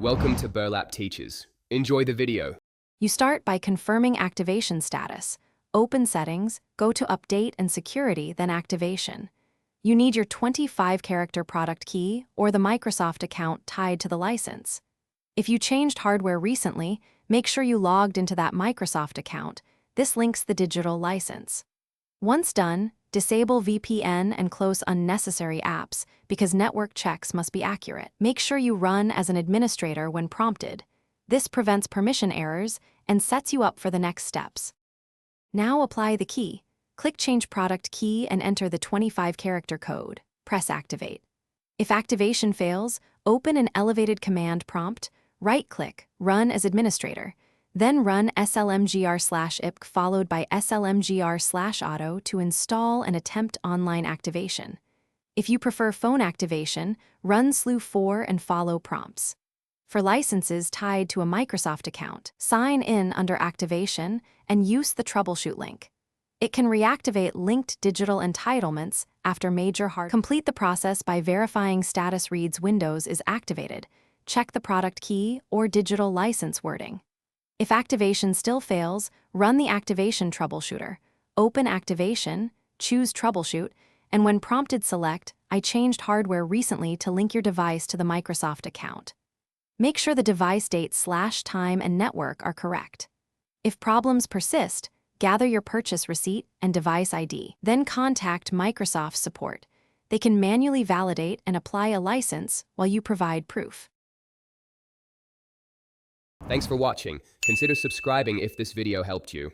Welcome to Burlap Teachers. Enjoy the video. You start by confirming activation status. Open Settings, go to Update and Security, then Activation. You need your 25-character product key or the Microsoft account tied to the license. If you changed hardware recently, make sure you logged into that Microsoft account. This links the digital license. Once done, disable VPN and close unnecessary apps because network checks must be accurate. Make sure you run as an administrator when prompted. This prevents permission errors and sets you up for the next steps. Now apply the key. Click Change Product Key and enter the 25-character code. Press Activate. If activation fails, open an elevated command prompt, right-click, Run as Administrator, then run slmgr/ipc followed by slmgr/auto to install and attempt online activation. If you prefer phone activation, run slu4 and follow prompts. For licenses tied to a Microsoft account, sign in under Activation and use the troubleshoot link. It can reactivate linked digital entitlements after major hardware. Complete the process by verifying status reads Windows is activated. Check the product key or digital license wording. If activation still fails, run the activation troubleshooter. Open Activation, choose Troubleshoot, and when prompted select, I changed hardware recently to link your device to the Microsoft account. Make sure the device date, /time, and network are correct. If problems persist, gather your purchase receipt and device ID. Then contact Microsoft support. They can manually validate and apply a license while you provide proof. Thanks for watching. Consider subscribing if this video helped you.